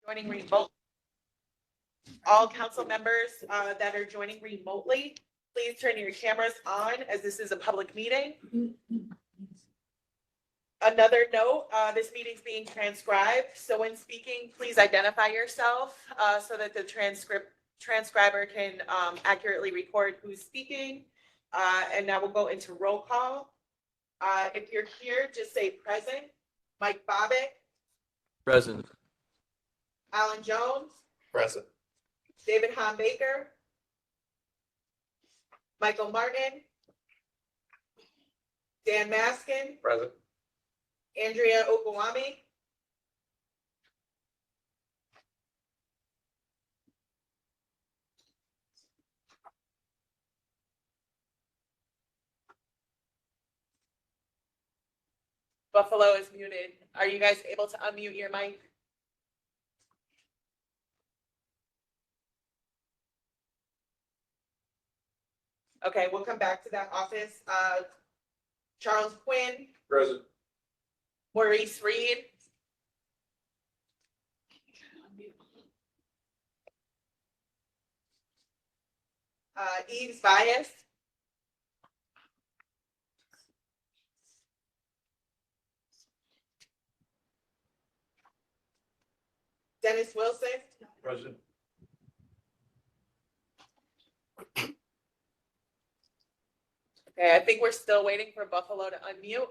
Joining remote. All council members that are joining remotely, please turn your cameras on as this is a public meeting. Another note, this meeting is being transcribed, so when speaking, please identify yourself so that the transcriber can accurately record who's speaking. And now we'll go into roll call. If you're here, just say present. Mike Bobbitt. Present. Alan Jones. Present. David Hahn Baker. Michael Martin. Dan Maskin. Present. Andrea Okwami. Buffalo is muted. Are you guys able to unmute your mic? Okay, we'll come back to that office. Charles Quinn. Present. Maurice Reed. Eves Bias. Dennis Wilson. Present. Okay, I think we're still waiting for Buffalo to unmute.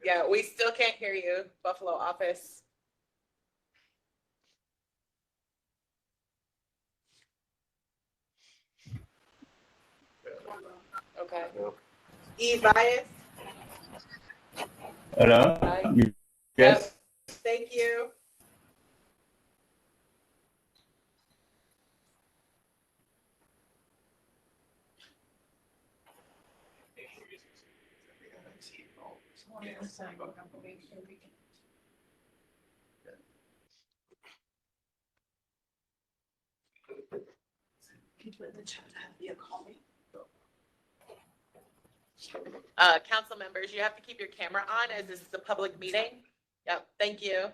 Yeah, we still can't hear you, Buffalo office. Okay. Eve Bias. Hello? Hi. Yes? Thank you. Council members, you have to keep your camera on as this is a public meeting. Yep, thank you.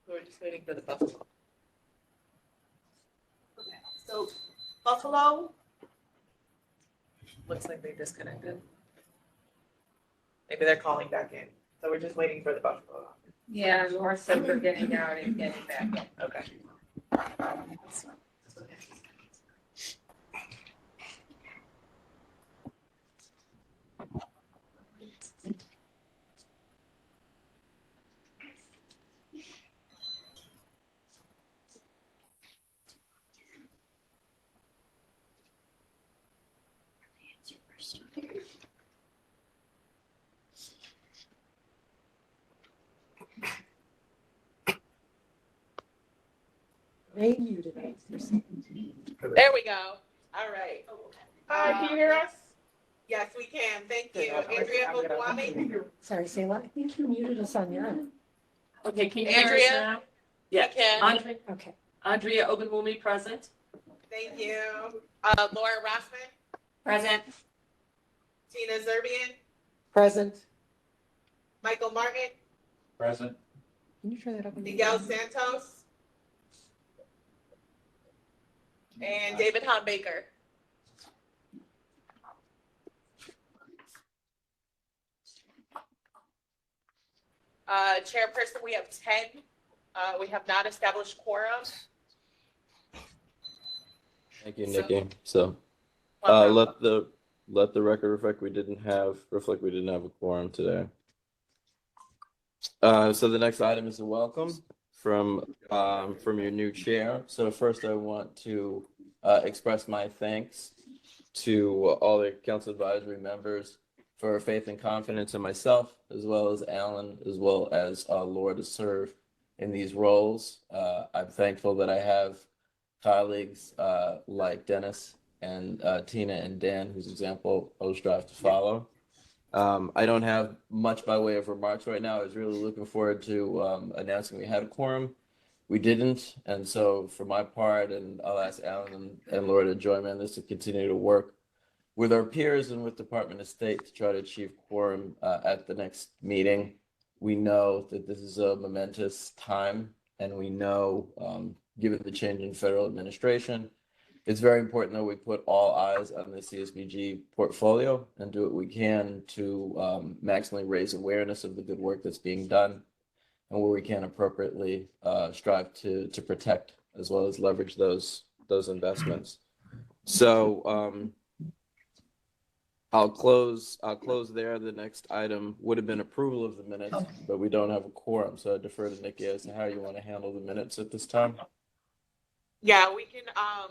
We're just waiting for the Buffalo. Okay, so Buffalo. Looks like they disconnected. Maybe they're calling back in. So we're just waiting for the Buffalo. Yeah, more so for getting out and getting back in. Okay. There we go. All right. Can you hear us? Yes, we can. Thank you. Andrea Okwami. Sorry, say what? I think you muted us on your own. Okay, can you hear us Andrea? now? We can. Okay. Andrea Ogunwumi, present. Thank you. Laura Rossman, Present. Tina Zerbian, Present. Michael Martin, Present. Can you turn that up? Miguel Santos, and David Hahn Baker. Chairperson, we have 10. We have not established quorum. Thank you, Nikki. So, Welcome. let the record reflect we didn't have a quorum today. So the next item is a welcome. from your new chair. So first, I want to express my thanks to all the council advisory members for faith and confidence in myself, as well as Alan, as well as Laura to serve in these roles. I'm thankful that I have colleagues like Dennis and Tina and Dan, whose example I will strive to follow. I don't have much by way of remarks right now. I was really looking forward to announcing we had a quorum. We didn't, and so for my part, and I'll ask Alan and Laura to join me on this to continue to work with our peers and with Department of State to try to achieve quorum at the next meeting. We know that this is a momentous time, and we know, given the change in federal administration, it's very important that we put all eyes on the CSBG portfolio and do what we can to maximally raise awareness of the good work that's being done, and where we can appropriately strive to protect as well as leverage those investments. So I'll close there. The next item would have been approval of the minutes, but we don't have a quorum, so I defer to Nikki as to how you want to handle the minutes at this time. Yeah, we can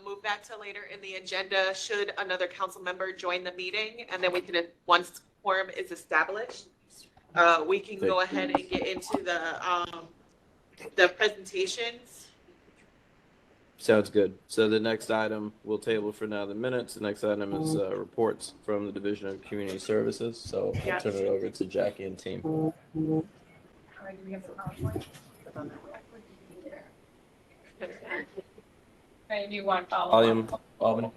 move that to later in the agenda should another council member join the meeting, and then we can, once quorum is established, we can go ahead and get into the presentations. Sounds good. So the next item we'll table for now the minutes. The next item is reports from the Division of Community Services. So I'll turn it over to Jackie and team. All right, do we have the PowerPoint? Okay, do you want to follow? Volume, Albany.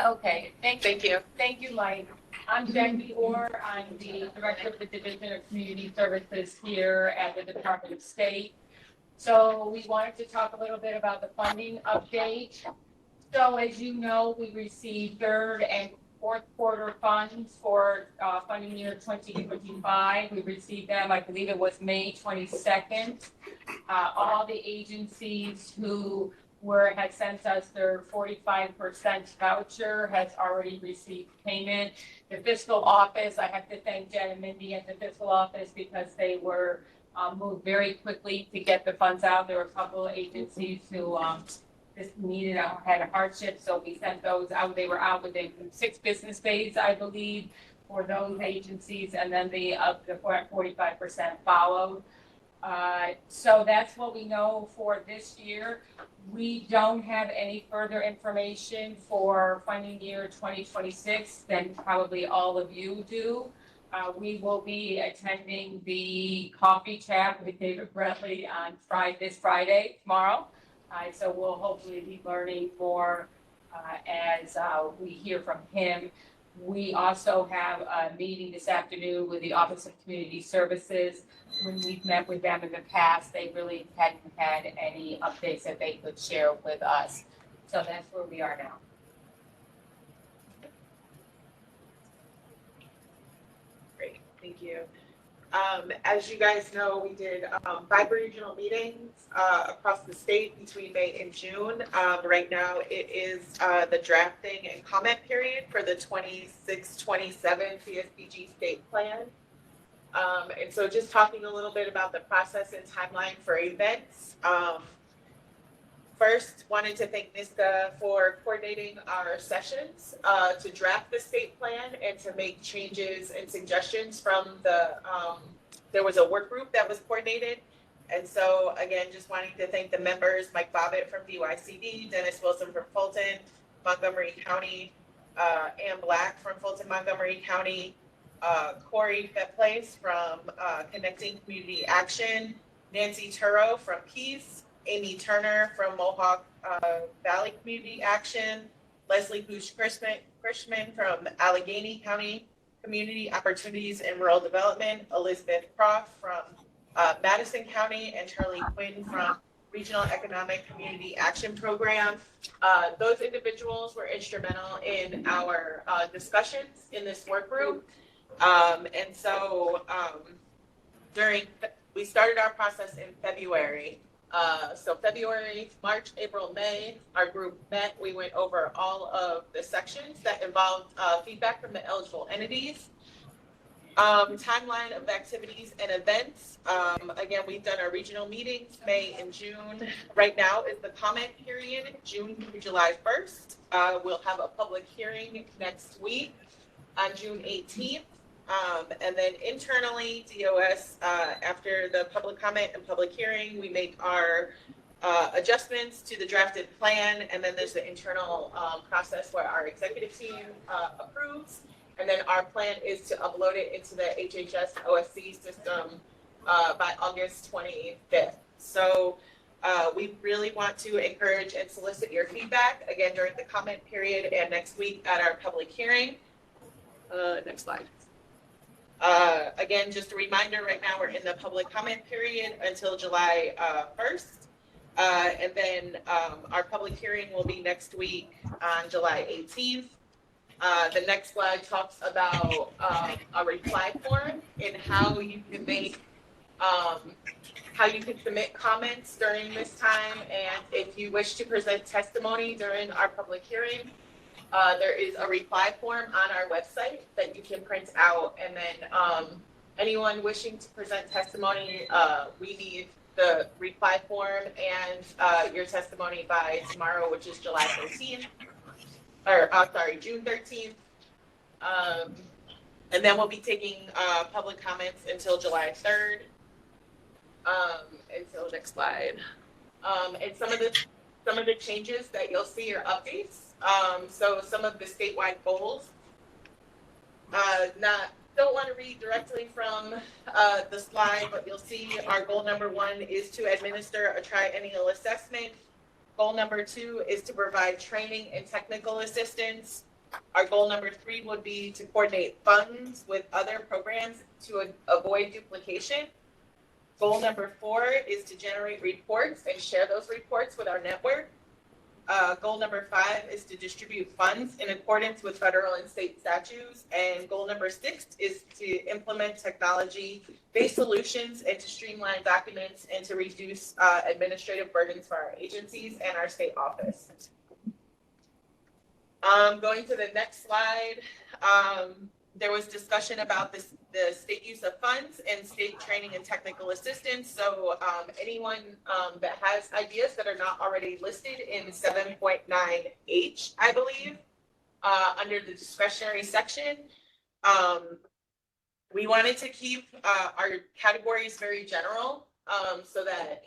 Okay, Thank you. Thank you, Mike. I'm Jackie Orr. I'm the Director of the Division of Community Services here at the Department of State. So we wanted to talk a little bit about the funding update. So as you know, we received third and fourth quarter funds for funding year 2025. We received them, I believe it was May 22nd. All the agencies who had sent us their 45% voucher has already received payment. The fiscal office, I have to thank Jen and Mindy at the fiscal office because they were moved very quickly to get the funds out. There were a couple of agencies who just had a hardship, so we sent those out. They were out within 6 business days, I believe, for those agencies, and then the 45% followed. So that's what we know for this year. We don't have any further information for funding year 2026 than probably all of you do. We will be attending the coffee chat with David Bradley on this Friday, tomorrow. So we'll hopefully be learning more as we hear from him. We also have a meeting this afternoon with the Office of Community Services. When we've met with them in the past, they really hadn't had any updates that they could share with us. So that's where we are now. Great, thank you. As you guys know, we did 5 regional meetings across the state between May and June. Right now, it is the drafting and comment period for the 26-27 CSBG state plan. And so just talking a little bit about the process and timeline for events. First, wanted to thank NISTA for coordinating our sessions to draft the state plan and to make changes and suggestions from there was a work group that was coordinated. And so again, just wanting to thank the members, Mike Bobbitt from DYCD, Dennis Wilson from Fulton, Montgomery County, Ann Black from Fulton, Montgomery County, Corey Fetplace from Connecting Community Action, Nancy Turo from Peace, Amy Turner from Mohawk Valley Community Action, Leslie Bush-Chrisman from Allegheny County Community Opportunities and Rural Development, Elizabeth Croft from Madison County, and Charlie Quinn from Regional Economic Community Action Program. Those individuals were instrumental in our discussions in this work group. And so we started our process in February. So February, March, April, May, our group met. We went over all of the sections that involved feedback from the eligible entities. Timeline of activities and events. Again, we've done our regional meetings, May and June. Right now is the comment period, June through July 1st. We'll have a public hearing next week on June 18th. And then internally, DOS, after the public comment and public hearing, we make our adjustments to the drafted plan, and then there's the internal process where our executive team approves, and then our plan is to upload it into the HHS OSC system by August 25th. So we really want to encourage and solicit your feedback, again, during the comment period and next week at our public hearing. Next slide. Again, just a reminder, right now we're in the public comment period until July 1st. And then our public hearing will be next week on July 18th. The next slide talks about a reply form and how you can make, how you can submit comments during this time. And if you wish to present testimony during our public hearing, there is a reply form on our website that you can print out. And then anyone wishing to present testimony, we need the reply form and your testimony by tomorrow, which is July 13th, or sorry, June 13th. And then we'll be taking public comments until July 3rd. Until next slide. And some of the changes that you'll see are updates. So some of the statewide goals. Don't want to read directly from the slide, but you'll see our goal number 1 is to administer a triennial assessment. Goal number 2 is to provide training and technical assistance. Our goal number 3 would be to coordinate funds with other programs to avoid duplication. Goal number 4 is to generate reports and share those reports with our network. Goal number 5 is to distribute funds in accordance with federal and state statutes. And goal number 6 is to implement technology-based solutions and to streamline documents and to reduce administrative burdens for our agencies and our state office. Going to the next slide, there was discussion about the state use of funds and state training and technical assistance. So anyone that has ideas that are not already listed in 7.9H, I believe, under the discretionary section, we wanted to keep our categories very general so that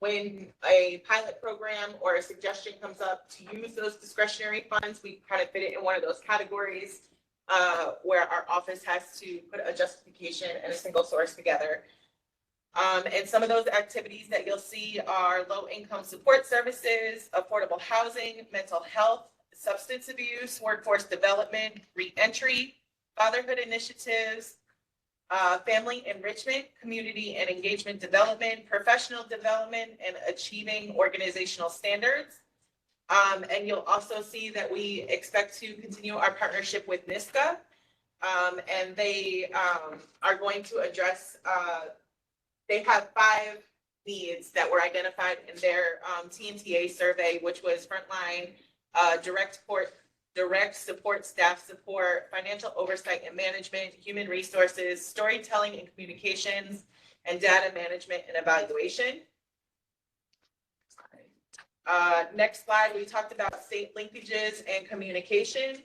when a pilot program or a suggestion comes up to use those discretionary funds, we kind of fit it in one of those categories where our office has to put a justification and a single source together. And some of those activities that you'll see are low-income support services, affordable housing, mental health, substance abuse, workforce development, reentry, fatherhood initiatives, family enrichment, community and engagement development, professional development, and achieving organizational standards. And you'll also see that we expect to continue our partnership with NISCA, and they are going to address, they have 5 needs that were identified in their TNTA survey, which was frontline, direct support, staff support, financial oversight and management, human resources, storytelling and communications, and data management and evaluation. Next slide, we talked about state linkages and communication.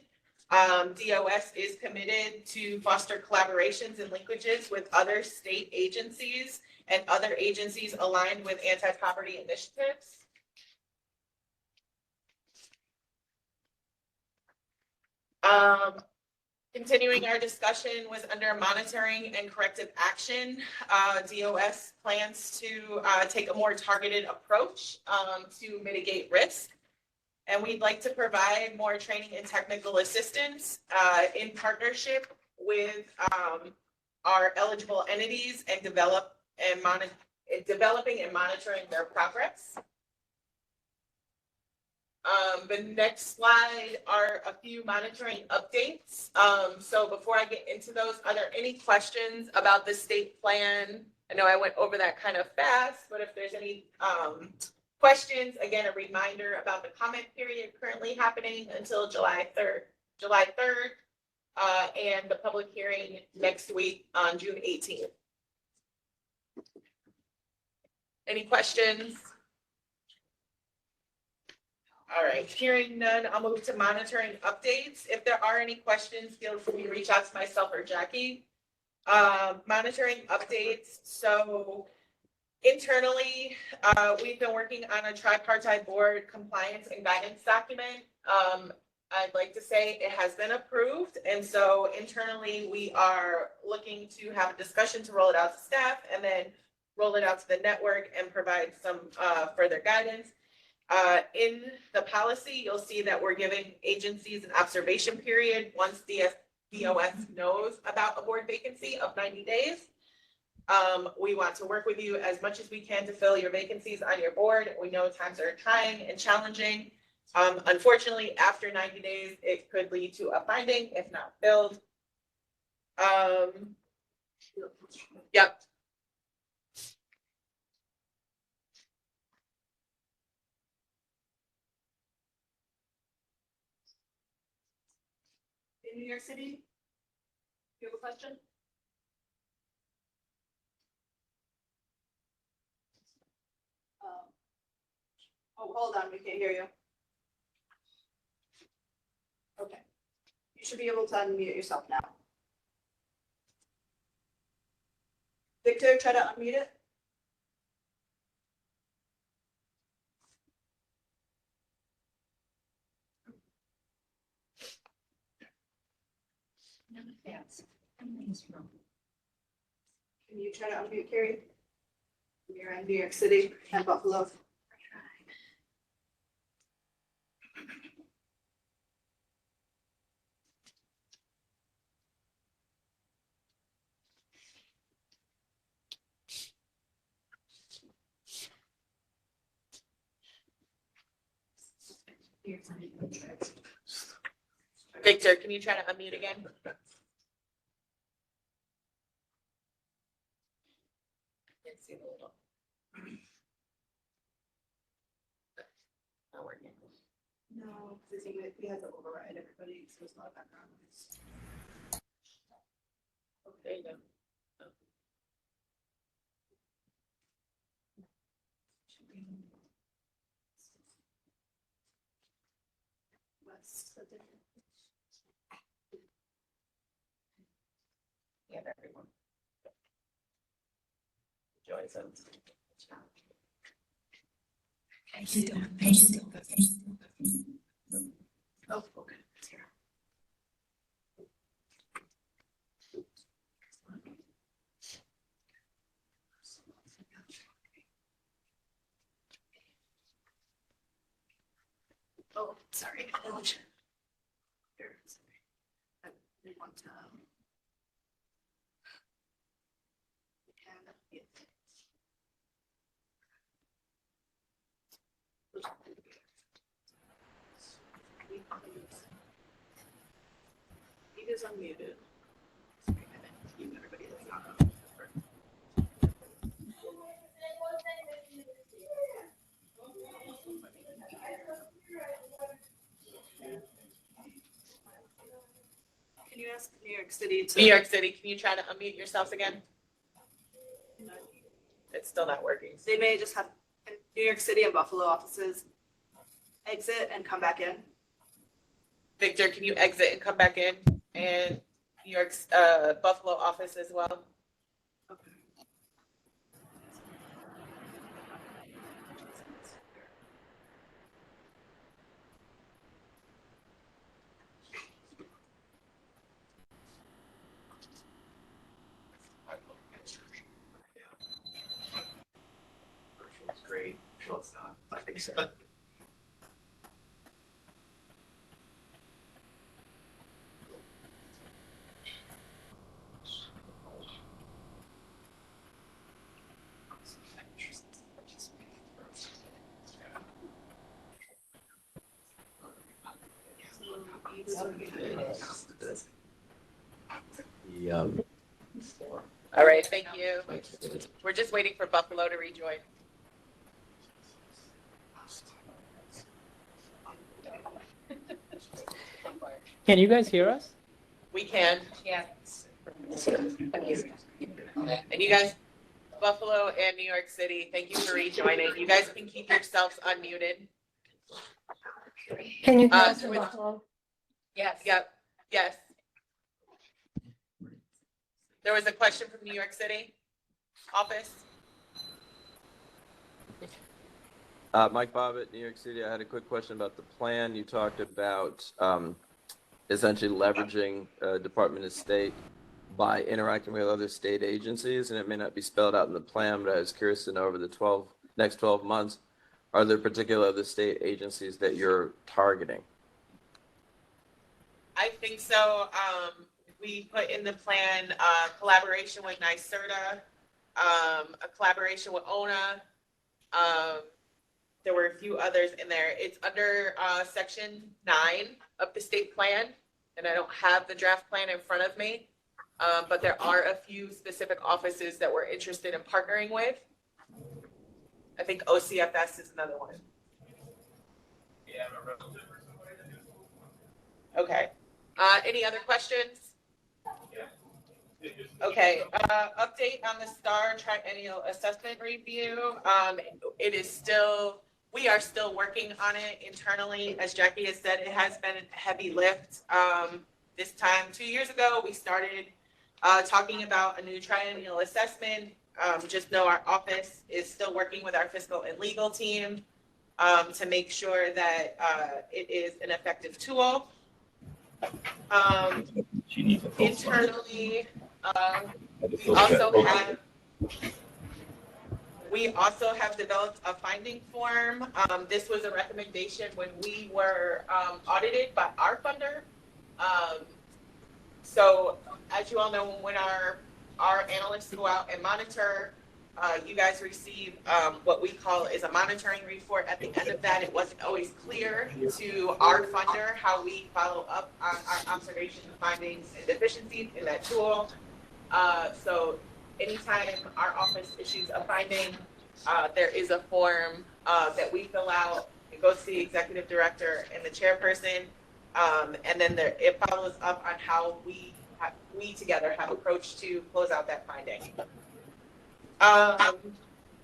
DOS is committed to foster collaborations and linkages with other state agencies and other agencies aligned with anti-poverty initiatives. Continuing our discussion was under monitoring and corrective action. DOS plans to take a more targeted approach to mitigate risk. And we'd like to provide more training and technical assistance in partnership with our eligible entities and developing and monitoring their progress. The next slide are a few monitoring updates. So before I get into those, are there any questions about the state plan? I know I went over that kind of fast, but if there's any questions, again, a reminder about the comment period currently happening until July 3rd. and the public hearing next week on June 18th. Any questions? All right, hearing none, I'll move to monitoring updates. If there are any questions, feel free to reach out to myself or Jackie. Monitoring updates, so internally, we've been working on a tripartite board compliance and guidance document. I'd like to say it has been approved, and so internally, we are looking to have a discussion to roll it out to staff and then roll it out to the network and provide some further guidance. In the policy, you'll see that we're giving agencies an observation period once DOS knows about a board vacancy of 90 days. We want to work with you as much as we can to fill your vacancies on your board. We know times are trying and challenging. Unfortunately, after 90 days, it could lead to a finding if not filled. Yep. In New York City, you have a question? Oh, hold on, we can't hear you. Okay. You should be able to unmute yourself now. Victor, try to unmute it. Can you try to unmute Carrie? You're in New York City and Buffalo. Victor, can you try to unmute again? Not working. No, because he had to override everybody, so it's not a background noise. Oh, there you go. Oh. What's the difference? Yeah, everyone. Joy says. Oh, okay. It's here. Oh, sorry. Here, sorry. I didn't want to. He is unmuted. Everybody that's not on. Can you ask New York City to? New York City, can you try to unmute yourselves again? It's still not working. They may just have New York City and Buffalo offices exit and come back in. Victor, can you exit and come back in? And New York's Buffalo office as well. Okay. Virtual's great. Well, it's not. I think so. Yeah. All right, thank you. We're just waiting for Buffalo to rejoin. Can you guys hear us? We can. Yes. And you guys, Buffalo and New York City, thank you for rejoining. You guys can keep yourselves unmuted. Can you Uh, pass the with- Buffalo? Yes. Yep, yes. There was a question from New York City office. Mike Bobbitt, New York City. I had a quick question about the plan. You talked about essentially leveraging Department of State by interacting with other state agencies, and it may not be spelled out in the plan, but I was curious to know over the next 12 months, are there particular other state agencies that you're targeting? I think so. We put in the plan, collaboration with NYSERDA, a collaboration with ONA. There were a few others in there. It's under, section 9 of the state plan. And I don't have the draft plan in front of me. But there are a few specific offices that we're interested in partnering with. I think OCFS is another one. Okay. Any other questions? Okay, update on the STAR triennial assessment review. We are still working on it internally. As Jackie has said, it has been a heavy lift. This time, 2 years ago, we started talking about a new triennial assessment. Just know our office is still working with our fiscal and legal team to make sure that it is an effective tool. Internally, we also have developed a finding form. This was a recommendation when we were audited by our funder. So as you all know, when our analysts go out and monitor, you guys receive what we call is a monitoring report. At the end of that, it wasn't always clear to our funder how we follow up on our observations, findings, and deficiencies in that tool. So anytime our office issues a finding, there is a form that we fill out. It goes to the executive director and the chairperson, and then it follows up on how we together have approached to close out that finding.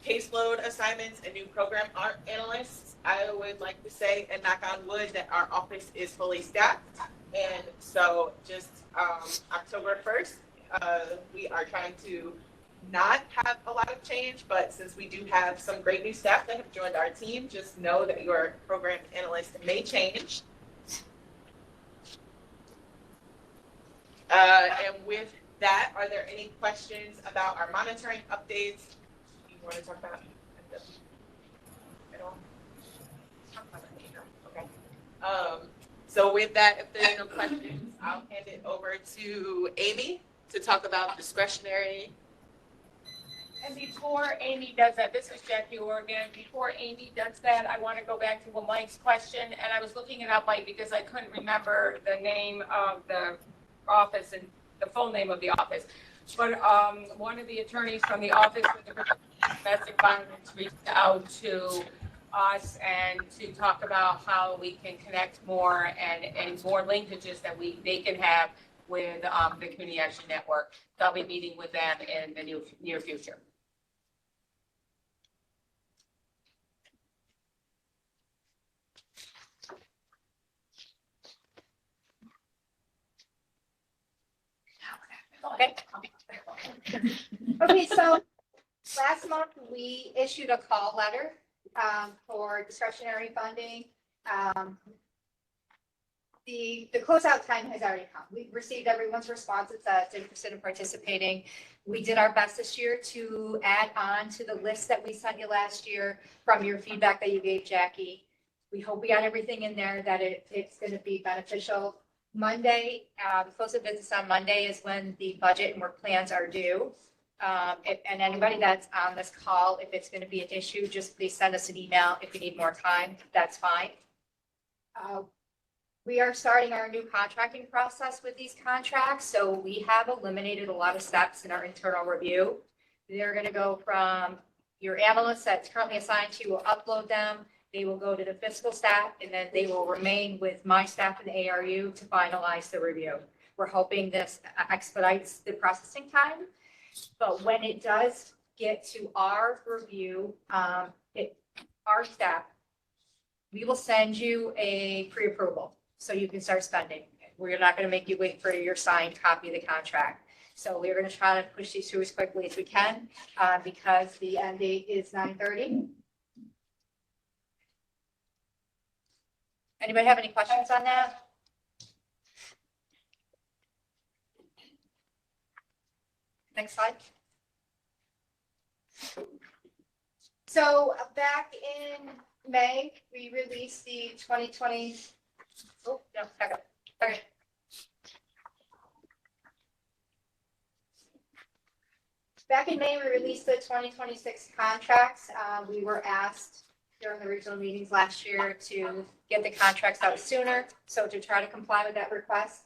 Caseload assignments and new program analysts. I would like to say and knock on wood that our office is fully staffed, and so just October 1st. We are trying to not have a lot of change, but since we do have some great new staff that have joined our team, just know that your program analyst may change. And with that, are there any questions about our monitoring updates? You want to talk about? Okay. So with that, if there are no questions, I'll hand it over to Amy to talk about discretionary. And before Amy does that, this is Jackie Oregon. Before Amy does that, I want to go back to Mike's question, and I was looking it up, Mike, because I couldn't remember the name of the office and the full name of the office. But one of the attorneys from the Office of the Domestic Violence reached out to us and to talk about how we can connect more and more linkages that they can have with the Community Action Network. So I'll be meeting with them in the near future. Okay. Okay, so last month we issued a call letter for discretionary funding. The closeout time has already come. We've received everyone's responses that's interested in participating. We did our best this year to add on to the list that we sent you last year from your feedback that you gave Jackie. We hope we got everything in there that it's going to be beneficial. Monday, the close of business on Monday is when the budget and work plans are due. And anybody that's on this call, if it's going to be an issue, just please send us an email. If you need more time, that's fine. We are starting our new contracting process with these contracts. So we have eliminated a lot of steps in our internal review. They're going to go from your analyst that's currently assigned to you will upload them. They will go to the fiscal staff, and then they will remain with my staff in the ARU to finalize the review. We're hoping this expedites the processing time. But when it does get to our review, our staff, we will send you a pre-approval so you can start spending. We're not going to make you wait for your signed copy of the contract. So we're going to try to push these through as quickly as we can because the end date is 9/30. Anybody have any questions on that? Next slide. So back in May, we released the 2020. Oh, no, back up. Okay. Back in May, we released the 2026 contracts. We were asked during the regional meetings last year to get the contracts out sooner. So to try to comply with that request,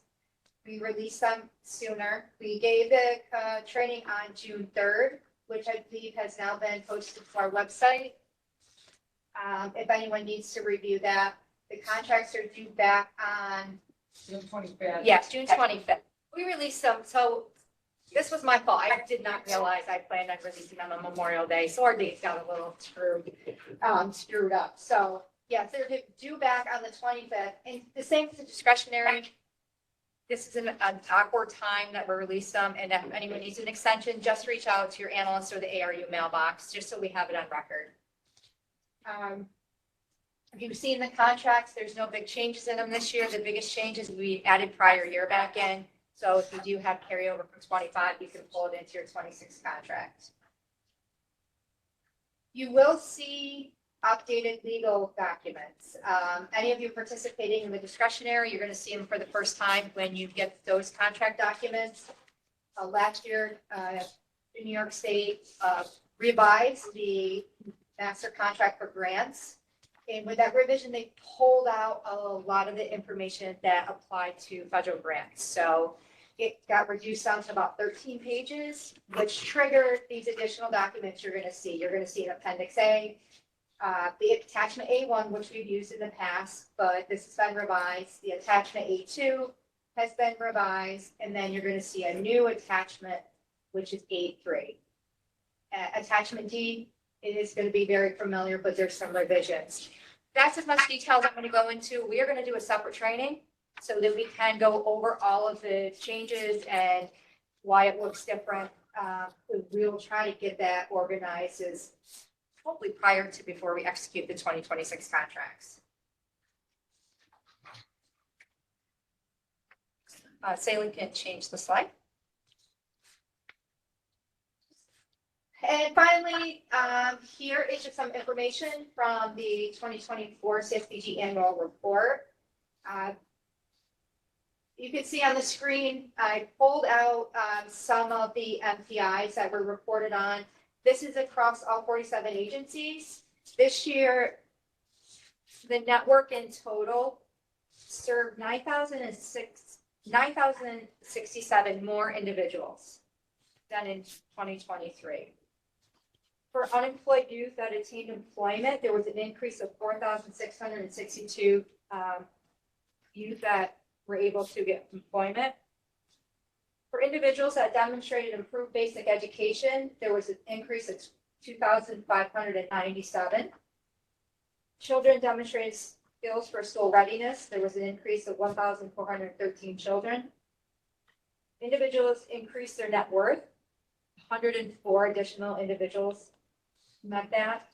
we released them sooner. We gave the training on June 3rd, which I believe has now been posted to our website. If anyone needs to review that, the contracts are due back on June 25th. Yes, June 25th. We released them, so this was my fault. I did not realize I planned on releasing them on Memorial Day, so our dates got a little screwed up. So, yes, they're due back on the 25th. And the same for the discretionary. This is an awkward time that we release them, and if anyone needs an extension, just reach out to your analyst or the ARU mailbox, just so we have it on record. If you've seen the contracts, there's no big changes in them this year. The biggest change is we added prior year back in. So if you do have carryover from 25, you can pull it into your 26 contract. You will see updated legal documents. Any of you participating in the discretionary, you're going to see them for the first time when you get those contract documents. Last year, New York State revised the master contract for grants. And with that revision, they pulled out a lot of the information that applied to federal grants. So it got reduced down to about 13 pages, which triggered these additional documents you're going to see. You're going to see an Appendix A, the Attachment A1, which we've used in the past, but this has been revised. The Attachment A2 has been revised, and then you're going to see a new attachment, which is A3. Attachment D, it is going to be very familiar, but there's some revisions. That's as much detail as I'm going to go into. We are going to do a separate training so that we can go over all of the changes and why it looks different. We'll try to get that organized as hopefully prior to before we execute the 2026 contracts. Salem can change the slide. And finally, here is just some information from the 2024 CSBG annual report. You can see on the screen, I pulled out some of the MPIs that were reported on. This is across all 47 agencies. This year, the network in total served 9,067 more individuals than in 2023. For unemployed youth that attained employment, there was an increase of 4,662 youth that were able to get employment. For individuals that demonstrated improved basic education, there was an increase of 2,597. Children demonstrated skills for school readiness. There was an increase of 1,413 children. Individuals increased their net worth. 104 additional individuals met that.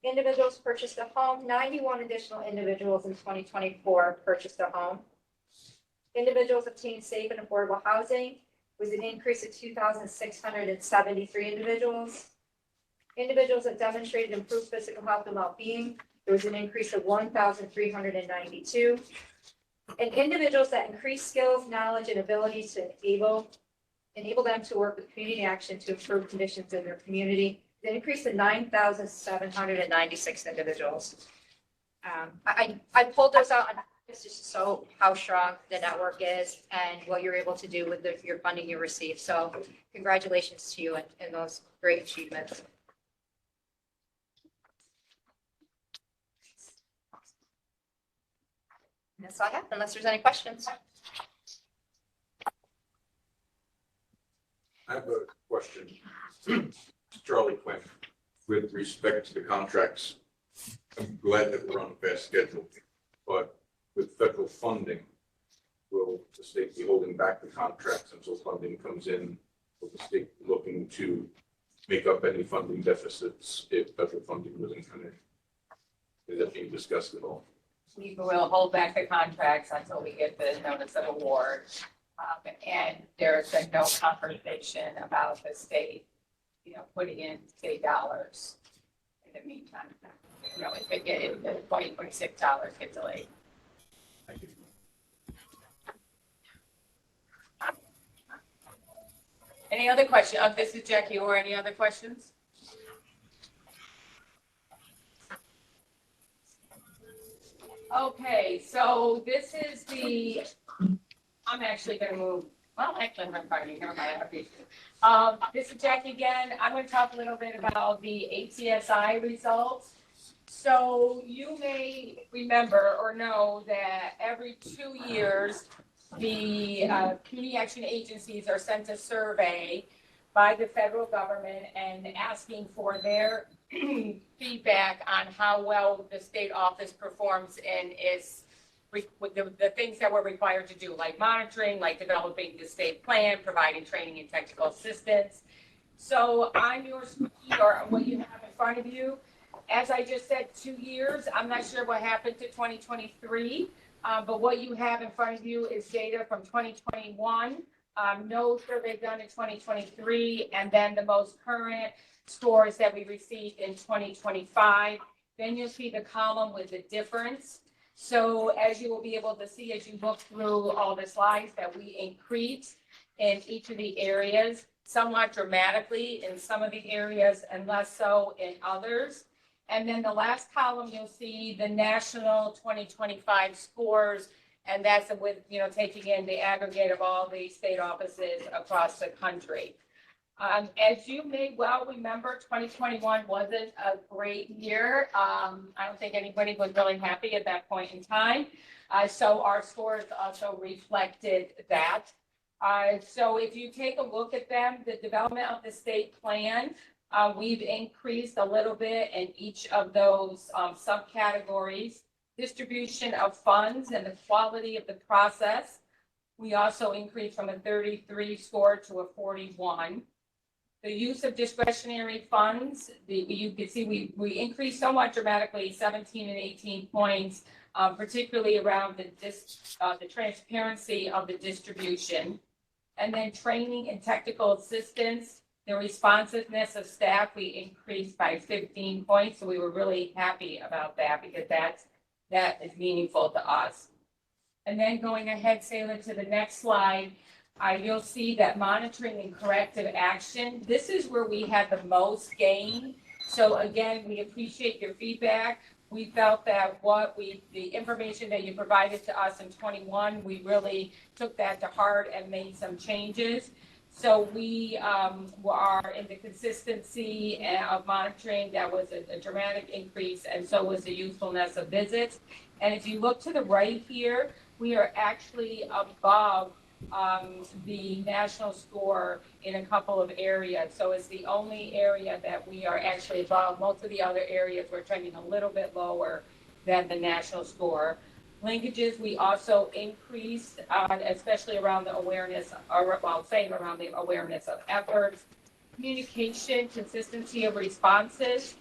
Individuals purchased a home. 91 additional individuals in 2024 purchased a home. Individuals obtained safe and affordable housing was an increase of 2,673 individuals. Individuals that demonstrated improved physical health and well-being, there was an increase of 1,392. And individuals that increased skills, knowledge, and abilities to enable them to work with community action to improve conditions in their community, an increase of 9,796 individuals. I pulled those out on this just to show how strong the network is and what you're able to do with your funding you receive. So congratulations to you and those great achievements. That's all I have, unless there's any questions. I have a question. Charlie Quinn, with respect to the contracts, I'm glad that we're on a fast schedule, but with federal funding, will the state be holding back the contracts until funding comes in? Will the state be looking to make up any funding deficits if federal funding wasn't coming? Is that being discussed at all? We will hold back the contracts until we get the notice of award. And there's been no conversation about the state, putting in state dollars in the meantime. If it get the 2026 dollars get delayed. Thank you. Any other question? This is Jackie, or any other questions? Okay, so this is I'm actually gonna move, actually, I'm fine, never mind, this is Jackie again. I'm gonna talk a little bit about the ATSI results. So you may remember or know that every 2 years, the community action agencies are sent a survey by the federal government and asking for their feedback on how well the state office performs in its the things that we're required to do, like monitoring, like developing the state plan, providing training and technical assistance. So on your screen, or what you have in front of you, as I just said, 2 years. I'm not sure what happened to 2023, but what you have in front of you is data from 2021. No survey done in 2023, and then the most current scores that we received in 2025. Then you'll see the column with the difference. So as you will be able to see as you look through all the slides, that we increased in each of the areas, somewhat dramatically in some of the areas and less so in others. And then the last column, you'll see the national 2025 scores, and that's with, taking in the aggregate of all the state offices across the country. As you may well remember, 2021 wasn't a great year. I don't think anybody was really happy at that point in time. So our scores also reflected that. So if you take a look at them, the development of the state plan, we've increased a little bit in each of those subcategories. Distribution of funds and the quality of the process. We also increased from a 33 score to a 41. The use of discretionary funds, you can see we increased somewhat dramatically, 17 and 18 points, particularly around the transparency of the distribution. And then training and technical assistance, the responsiveness of staff, we increased by 15 points. So we were really happy about that because that is meaningful to us. And then going ahead, Sailor, to the next slide, you'll see that monitoring and corrective action, this is where we had the most gain. So again, we appreciate your feedback. We felt that the information that you provided to us in 21, we really took that to heart and made some changes. So we are in the consistency of monitoring. That was a dramatic increase, and so was the usefulness of visits. And if you look to the right here, we are actually above the national score in a couple of areas. So it's the only area that we are actually above. Most of the other areas we're trending a little bit lower than the national score. Linkages, we also increased, especially around the awareness, around the awareness of efforts. Communication, consistency of responses.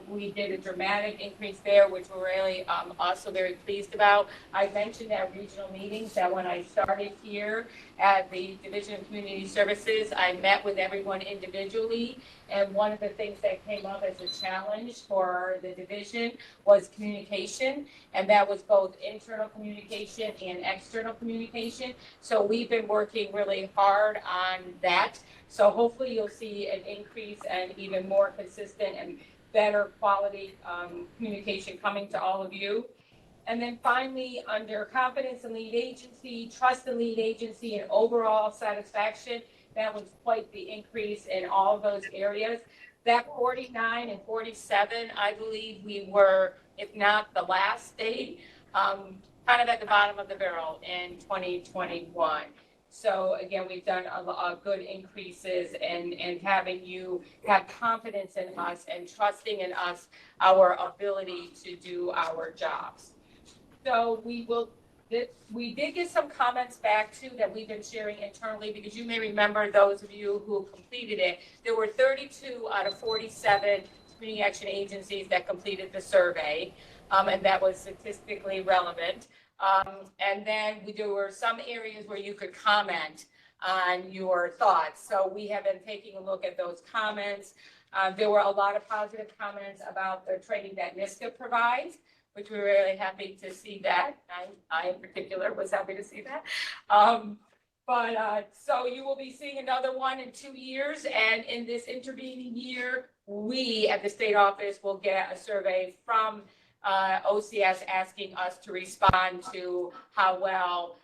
We did a dramatic increase there, which we're really also very pleased about. I mentioned at regional meetings that when I started here at the Division of Community Services, I met with everyone individually. And one of the things that came up as a challenge for the division was communication. And that was both internal communication and external communication. So we've been working really hard on that. So hopefully you'll see an increase and even more consistent and better quality communication coming to all of you. And then finally, under confidence in lead agency, trust in lead agency, and overall satisfaction, that was quite the increase in all of those areas. That 49 and 47, I believe we were, if not the last state, kind of at the bottom of the barrel in 2021. So again, we've done good increases and having you have confidence in us and trusting in us, our ability to do our jobs. So we did get some comments back too that we've been sharing internally, because you may remember, those of you who completed it, there were 32 out of 47 community action agencies that completed the survey, and that was statistically relevant. And then there were some areas where you could comment on your thoughts. So we have been taking a look at those comments. There were a lot of positive comments about the training that NISCA provides, which we're really happy to see that. I in particular was happy to see that. So you will be seeing another one in 2 years, and in this intervening year, we at the state office will get a survey from OCS asking us to respond to how well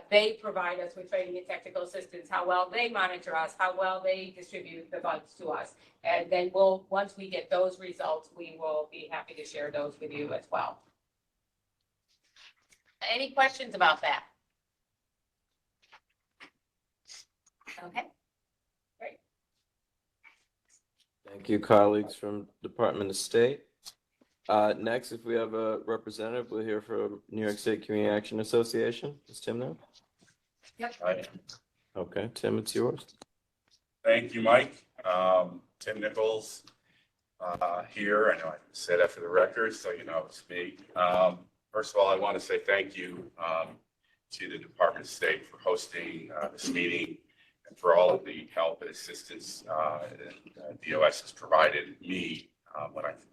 they provide us with training and technical assistance, how well they monitor us, how well they distribute the funds to us. And then once we get those results, we will be happy to share those with you as well. Any questions about that? Okay. Thank you, colleagues from Department of State. Next, if we have a representative, we'll hear from New York State Community Action Association. Is Tim there? Hi. Okay, Tim, it's yours. Thank you, Mike. Tim Nichols here. I know I say that for the record, so you know it's me. First of all, I want to say thank you to the Department of State for hosting this meeting and for all of the help and assistance that DOS has provided me when I've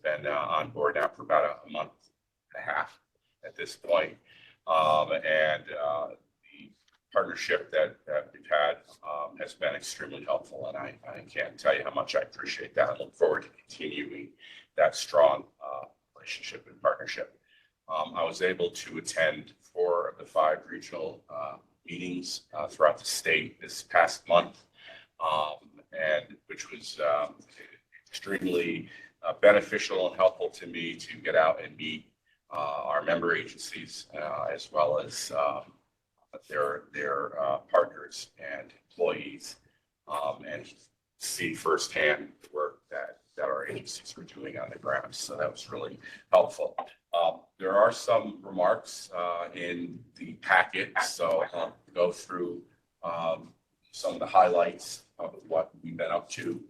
been on board now for about a month and a half at this point. And the partnership that we've had has been extremely helpful, and I can't tell you how much I appreciate that. I look forward to continuing that strong relationship and partnership. I was able to attend 4 of the 5 regional meetings throughout the state this past month, and which was extremely beneficial and helpful to me to get out and meet our member agencies as well as their partners and employees, and see firsthand the work that our agencies were doing on the ground. So that was really helpful. There are some remarks in the packet, so I'll go through some of the highlights of what we've been up to.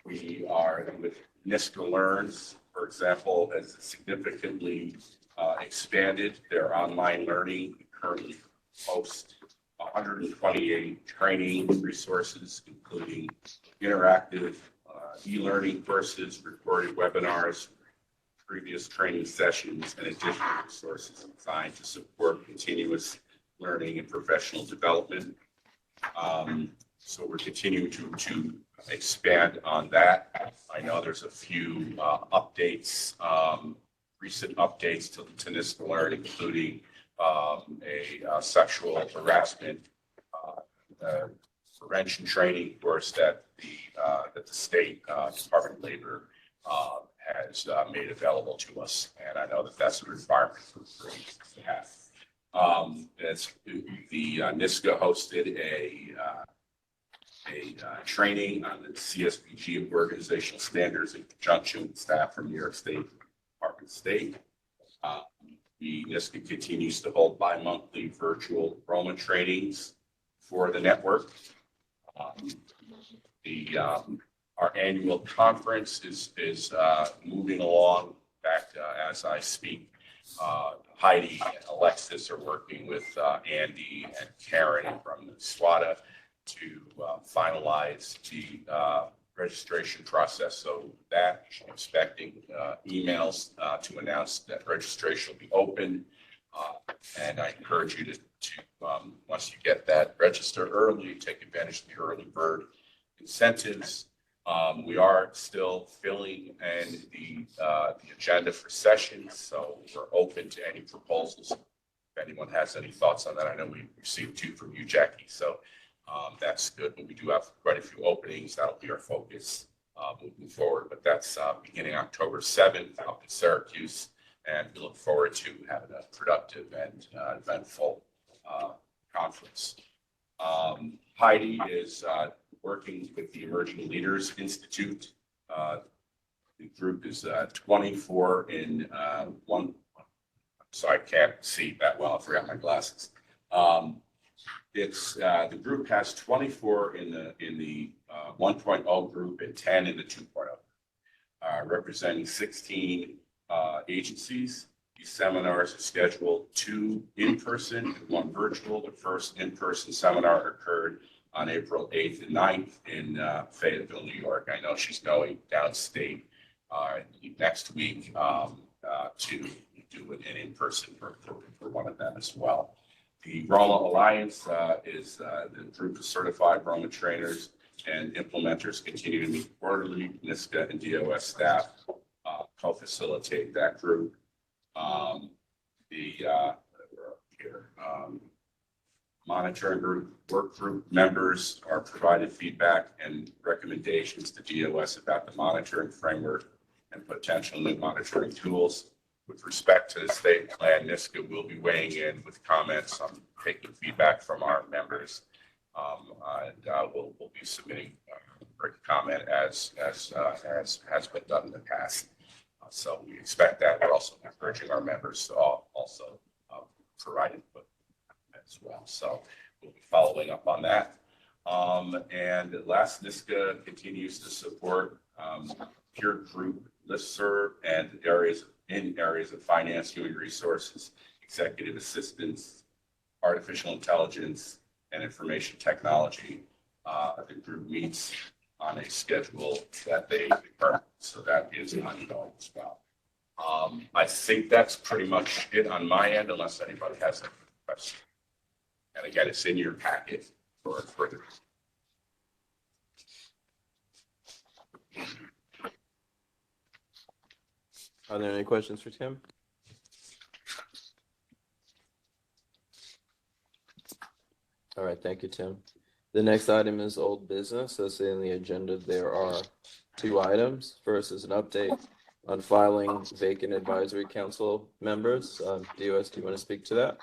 We are with NISCA Learns, for example, has significantly expanded their online learning. We currently host 128 training resources, including interactive e-learning courses, recorded webinars, previous training sessions, and additional resources designed to support continuous learning and professional development. So we're continuing to expand on that. I know there's a few updates, recent updates to NISCA Learn, including a sexual harassment prevention training course that the state Department of Labor has made available to us, and I know that that's a requirement for agencies to have. The NISCA hosted a training on the CSBG organizational standards in conjunction with staff from New York State Department of State. The NISCA continues to hold bi-monthly virtual enrollment trainings for the network. Our annual conference is moving along. In fact, as I speak, Heidi and Alexis are working with Andy and Karen from SWATA to finalize the registration process. So that I'm expecting emails to announce that registration will be open. And I encourage you to once you get that, register early, take advantage of the early bird incentives. We are still filling in the agenda for sessions, so we're open to any proposals. If anyone has any thoughts on that, I know we received 2 from you, Jackie, so that's good. But we do have quite a few openings. That'll be our focus moving forward. But that's beginning October 7th up in Syracuse, and we look forward to having a productive and eventful conference. Heidi is working with the Emerging Leaders Institute. The group is 24 in one, so I can't see that well. I forgot my glasses. It's the group has 24 in the 1.0 group and 10 in the 2.0, representing 16 agencies. These seminars are scheduled 2 in-person and 1 virtual. The first in-person seminar occurred on April 8th and 9th in Fayetteville, New York. I know she's going downstate next week to do an in-person for one of them as well. The Roma Alliance is the group of certified Roma trainers and implementers continue to meet quarterly. NISCA and DOS staff co-facilitate that group. Monitoring group, work group members are provided feedback and recommendations to DOS about the monitoring framework and potential new monitoring tools. With respect to the state plan, NISCA will be weighing in with comments on taking feedback from our members. We'll be submitting written comment as has been done in the past. So we expect that. We're also encouraging our members to also provide input as well. So we'll be following up on that. And last, NISCA continues to support peer group listserv and in areas of finance, human resources, executive assistance, artificial intelligence, and information technology. The group meets on a schedule that they determine, so that is ongoing as well. I think that's pretty much it on my end, unless anybody has any questions. And again, it's in your packet for further. Are there any questions for Tim? All right, thank you, Tim. The next item is old business. As in the agenda, there are 2 items. First is an update on filing vacant advisory council members. DOS, do you want to speak to that?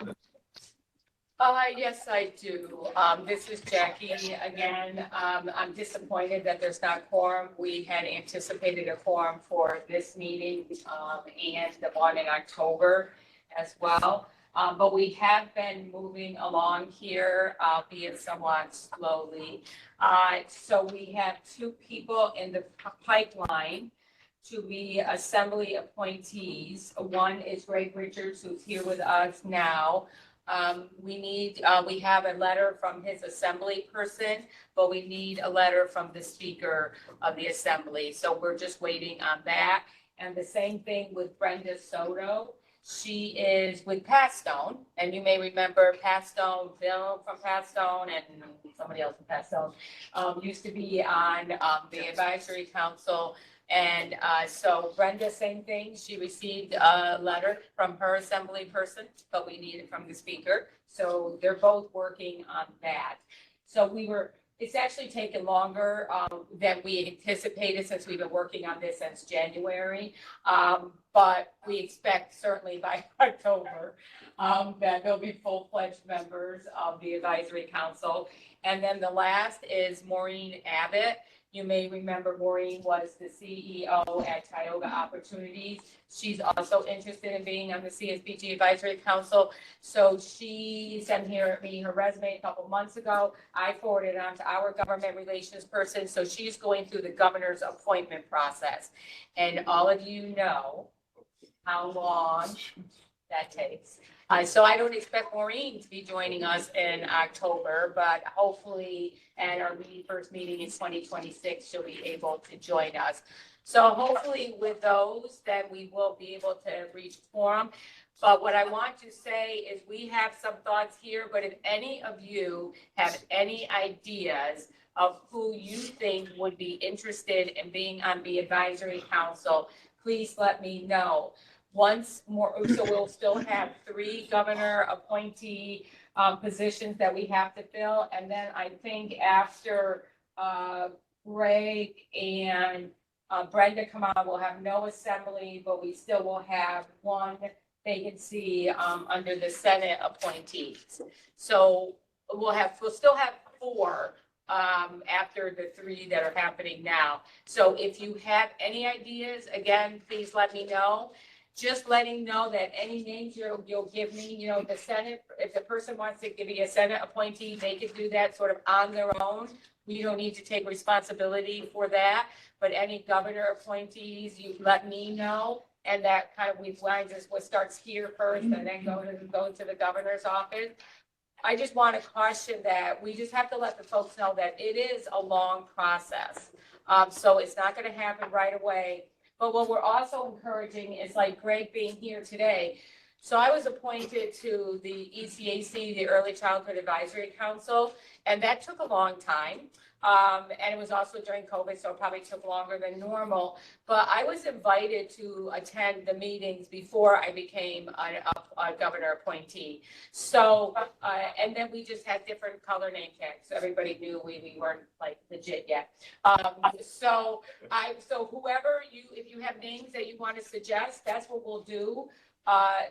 Yes, I do. This is Jackie again. I'm disappointed that there's not quorum. We had anticipated a quorum for this meeting, and the one in October as well. But we have been moving along here, albeit somewhat slowly. So we have 2 people in the pipeline to be assembly appointees. One is Greg Richards, who's here with us now. We have a letter from his assembly person, but we need a letter from the speaker of the assembly. So we're just waiting on that. And the same thing with Brenda Soto. She is with Pastone, and you may remember Pastone, Bill from Pastone and somebody else from Pastone, used to be on the advisory council. And so Brenda, same thing. She received a letter from her assembly person, but we need it from the speaker. So they're both working on that. So it's actually taken longer than we anticipated since we've been working on this since January. But we expect certainly by October that they'll be full-fledged members of the advisory council. And then the last is Maureen Abbott. You may remember Maureen was the CEO at Tioga Opportunities. She's also interested in being on the CSBG Advisory Council. So she sent me her resume a couple months ago. I forwarded it on to our government relations person. So she's going through the governor's appointment process. And all of you know how long that takes. So I don't expect Maureen to be joining us in October, but hopefully at our first meeting in 2026, she'll be able to join us. So hopefully with those, that we will be able to reach quorum. But what I want to say is we have some thoughts here, but if any of you have any ideas of who you think would be interested in being on the advisory council, please let me know. Once more, so we'll still have 3 governor appointee positions that we have to fill. And then I think after Greg and Brenda come on, we'll have no assembly, but we still will have 1 vacancy under the Senate appointees. So we'll still have 4 after the 3 that are happening now. So if you have any ideas, again, please let me know. Just letting know that any names you'll give me, you know, the Senate, if the person wants to give me a Senate appointee, they could do that sort of on their own. We don't need to take responsibility for that, but any governor appointees, you let me know. And that kind of lines us what starts here first and then go to the governor's office. I just want to caution that we just have to let the folks know that it is a long process. So it's not going to happen right away. But what we're also encouraging is like Greg being here today. So I was appointed to the ECAC, the Early Childhood Advisory Council, and that took a long time. And it was also during COVID, so it probably took longer than normal. But I was invited to attend the meetings before I became a governor appointee. So, and then we just had different color name tags. So everybody knew we weren't like legit yet. So whoever if you have names that you want to suggest, that's what we'll do.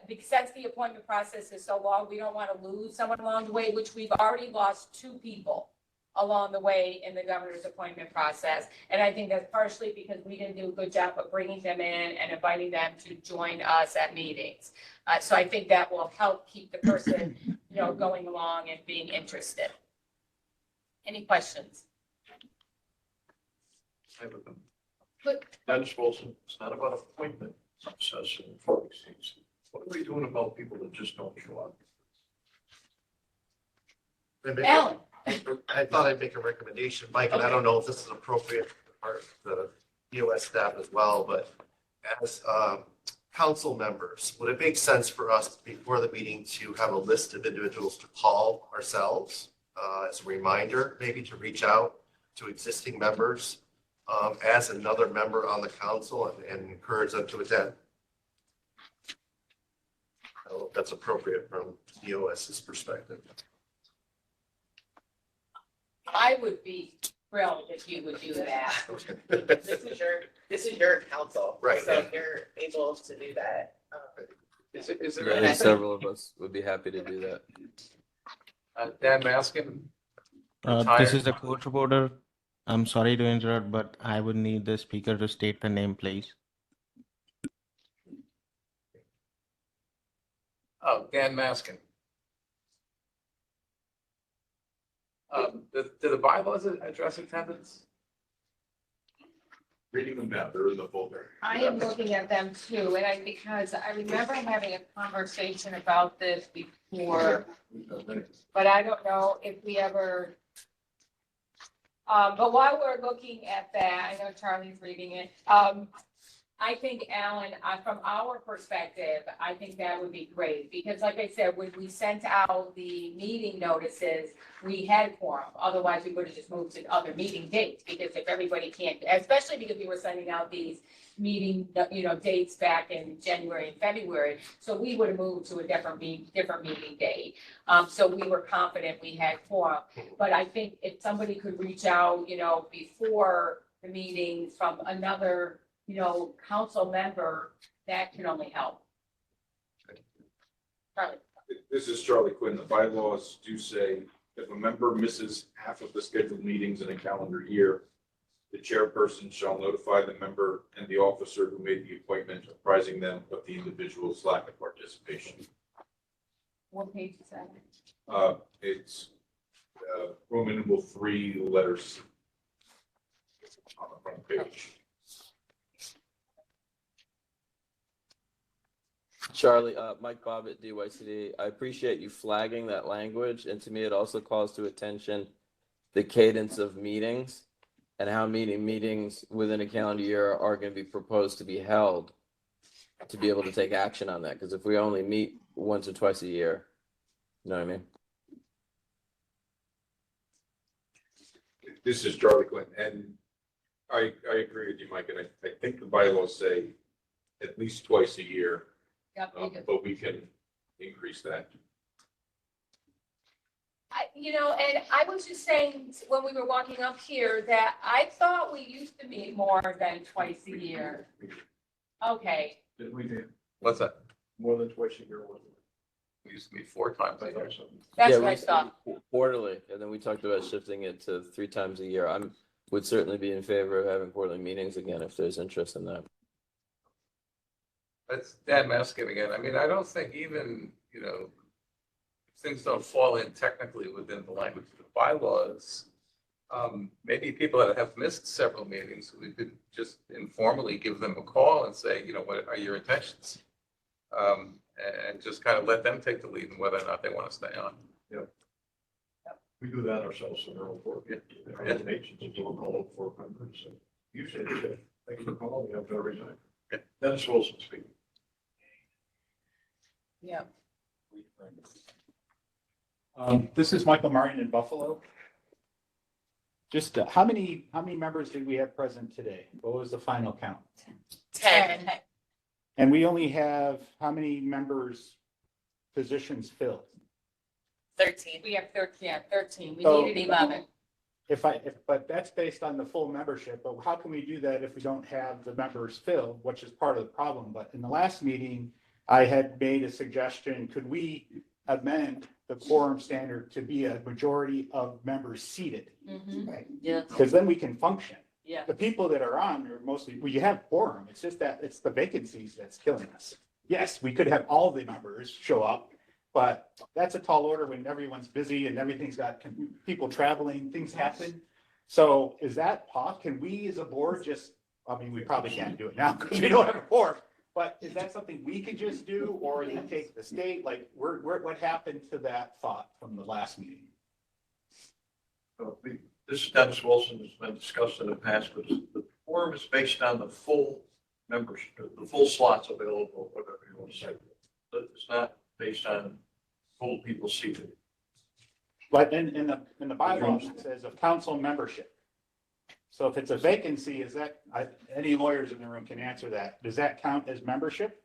Because since the appointment process is so long, we don't want to lose someone along the way, which we've already lost 2 people along the way in the governor's appointment process. And I think that's partially because we didn't do a good job of bringing them in and inviting them to join us at meetings. So I think that will help keep the person, you know, going along and being interested. Any questions? Dennis Wilson, it's not about appointment success in 4 weeks. What are we doing about people that just don't show up? Alan? I thought I'd make a recommendation, Mike, and I don't know if this is appropriate for the EOS staff as well, but as council members, would it make sense for us before the meeting to have a list of individuals to call ourselves as a reminder, maybe to reach out to existing members as another member on the council and encourage them to attend? I don't know if that's appropriate from EOS's perspective. I would be thrilled if you would do that. This is your council. Right. So you're able to do that. Is it, I think several of us would be happy to do that. Dan Maskin? This Retired. is the court reporter. I'm sorry to interrupt, but I would need the speaker to state the name, please. Oh, Dan Maskin. Do the bylaws address attendance? Reading them down, they're in the folder. I am looking at them too, and because I remember having a conversation about this before, but I don't know if we ever. But while we're looking at that, I know Charlie's reading it. I think, Alan, from our perspective, I think that would be great, because like I said, when we sent out the meeting notices, we had quorum. Otherwise, we would have just moved to other meeting dates, because if everybody can't, especially because we were sending out these meeting, dates back in January and February, so we would have moved to a different meeting date. So we were confident we had quorum. But I think if somebody could reach out, before the meeting from another council member, that can only help. Charlie. This is Charlie Quinn. The bylaws do say if a member misses half of the scheduled meetings in a calendar year, the chairperson shall notify the member and the officer who made the appointment, apprising them of the individual's lack of participation. What page is that? It's Roman numeral 3, letters on the front page. Charlie, Mike Bobbitt, DYCD, I appreciate you flagging that language, and to me, it also calls to attention the cadence of meetings and how many meetings within a calendar year are going to be proposed to be held to be able to take action on that. Because if we only meet once or twice a year, you know what I mean? This is Charlie Quinn, and I agree with you, Mike, and I think the bylaws say at least twice a year. Yep, you do. But we can increase that. And I was just saying when we were walking up here that I thought we used to meet more than twice a year. Okay, What's that? more than twice a year. We used to meet 4 times a I year. thought something. That's Yeah, what we I used to thought. meet quarterly, and then we talked about shifting it to 3 times a year. Would certainly be in favor of having quarterly meetings again if there's interest in that. That's Dan Maskin again. I mean, I don't think even, if things don't fall in technically within the language of the bylaws, maybe people that have missed several meetings, we could just informally give them a call and say, what are your intentions? And just kind of let them take the lead in whether or not they want to stay on. We do that ourselves in our own board. Yeah. Agencies will call 4 members. Usually they say, thank you for calling, you have to resign. Dennis Wilson speaking. Yeah. This is Michael Martin in Buffalo. Just how many members did we have present today? What was the final count? 10. And we only have how many members positions filled? 13. We have 13. We So- needed 11. But that's based on the full membership, but how can we do that if we don't have the members filled, which is part of the problem? But in the last meeting, I had made a suggestion, could we amend the quorum standard to be a majority of members seated? Yeah. Because then we can function. Yeah. The people that are on are mostly, well, you have quorum, it's just that it's the vacancies that's killing us. Yes, we could have all the members show up, but that's a tall order when everyone's busy and everything's got people traveling, things happen. So is that can we as a board just, we probably can't do it now because we don't have a quorum, but is that something we could just do, or does it take the state? Like, what happened to that thought from the last meeting? This is Dennis Wilson, has been discussed in the past, but the quorum is based on the full members, the full slots available, whatever you want to say. But it's not based on full people seated. But in the bylaws, it says of council membership. So if it's a vacancy, is that, any lawyers in the room can answer that. Does that count as membership?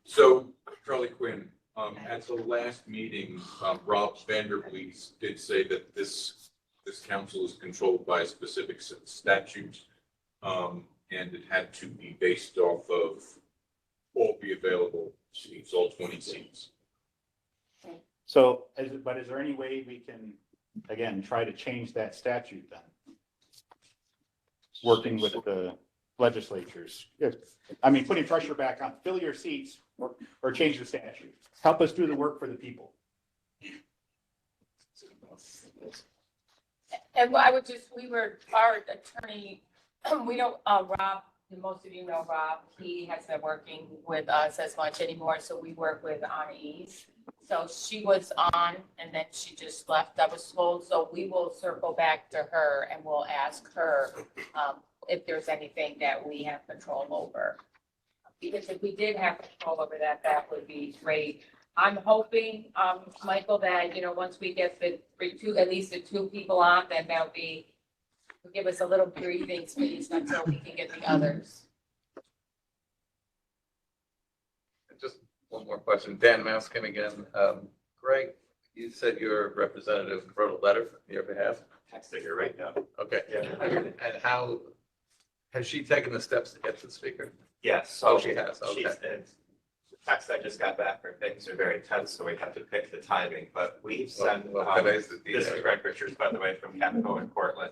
So Charlie Quinn, at the last meeting, Rob Vandervliet did say that this council is controlled by a specific statute. And it had to be based off of all the available seats, all 20 seats. So, is there any way we can, again, try to change that statute then? Working with the legislatures. Putting pressure back on, fill your seats or change the statute. Help us do the work for the people. And our attorney, we don't, Rob, most of you know Rob, he hasn't been working with us as much anymore, so we work with Anais. So she was on and then she just left, I was told, so we will circle back to her and we'll ask her if there's anything that we have control over. Because if we did have control over that, that would be great. I'm hoping, Michael, that, once we get at least the 2 people on, then that'll give us a little breathing space until we can get the others. Just one more question. Dan Maskin again. Greg, you said your representative wrote a letter on your behalf? Texting her right now. Okay. And how, has she taken the steps to get to the speaker? Yes. Oh, she has, She's, okay. and the text I just got back, her things are very tense, so we have to pick the timing, but we've sent, Well, today's the this is day. Greg Richards, by the way, from Capco in Portland.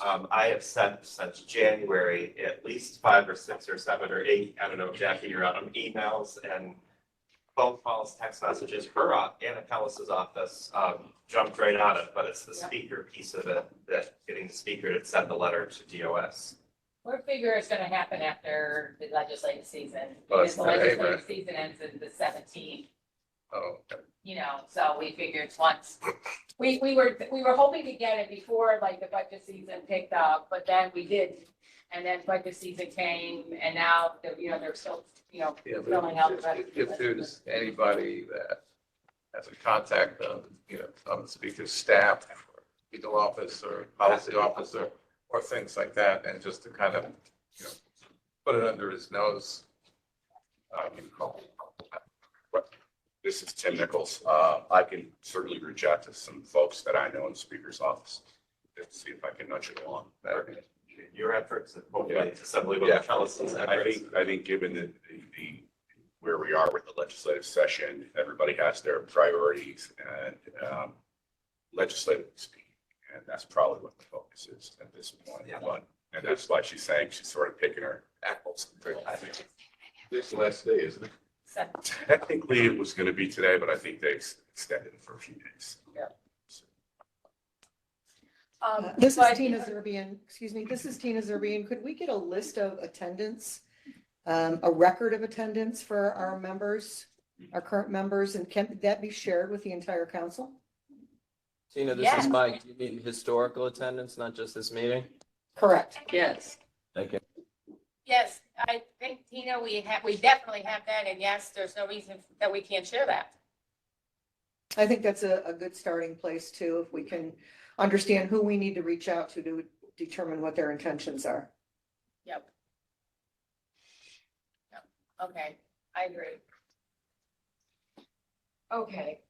I have sent since January at least 5 or 6 or 7 or 8, I don't know, Jackie, you're on emails and phone calls, text messages. Her Anna Pellis's office jumped right on it, but it's the speaker piece of it that getting the speaker to send the letter to DOS. We figure it's gonna happen after the legislative season. Oh, Because it's the today, legislative right? season ends in the 17th, Oh, okay. so we figured once. We were hoping to get it before like the budget season picked up, but then we didn't. And then budget season came and now they're still, Yeah, filling out the but rest. if there's anybody that has a contact on the speaker's staff, or legal office or policy officer, or things like that, and just to kind of, put it under his nose. This is Tim Nichols. I can certainly reach out to some folks that I know in the speaker's office to see if I can nudge it along. Your efforts and hopefully Yeah. assembly with Yeah. Pellis's I efforts. think given the where we are with the legislative session. Everybody has their priorities and legislative speaking. And that's probably what the focus is at this point. And that's why she's saying she's sort of picking her apples. I think This last day, isn't it? technically it was going to be today, but I think they extended it for a few days. This is but- Tina Zerbian, excuse me, this is Tina Zerbian. Could we get a list of attendance, a record of attendance for our members, our current members, and can that be shared with the entire council? Tina, this Yes. is Mike. You mean historical attendance, not just this meeting? Correct. Yes. Thank you. Yes, I think, Tina, we definitely have that, and yes, there's no reason that we can't share that. I think that's a good starting place too, if we can understand who we need to reach out to determine what their intentions are. Yep. Okay, I agree. Okay.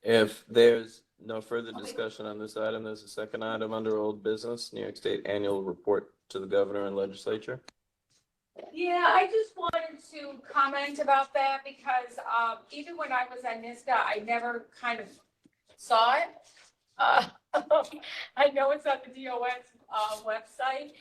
If there's no further discussion on this item, there's a second item under old business, New York State Annual Report to the Governor and Legislature. Yeah, I just wanted to comment about that because even when I was at NISTA, I never kind of saw it. I know it's on the DOS website,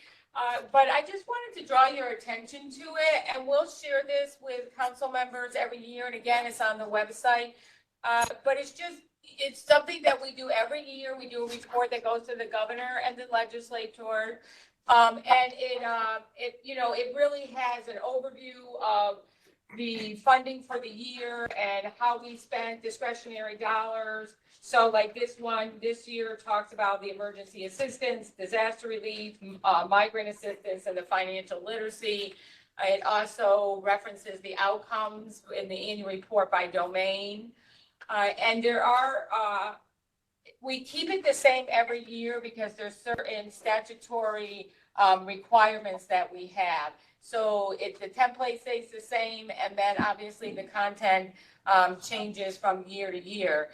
but I just wanted to draw your attention to it, and we'll share this with council members every year, and again, it's on the website. But it's something that we do every year. We do a report that goes to the governor and the legislature. And it really has an overview of the funding for the year and how we spent discretionary dollars. So like this year talks about the emergency assistance, disaster relief, migrant assistance, and the financial literacy. It also references the outcomes in the annual report by domain. And there are, we keep it the same every year because there's certain statutory requirements that we have. So if the template stays the same, and then obviously the content changes from year to year.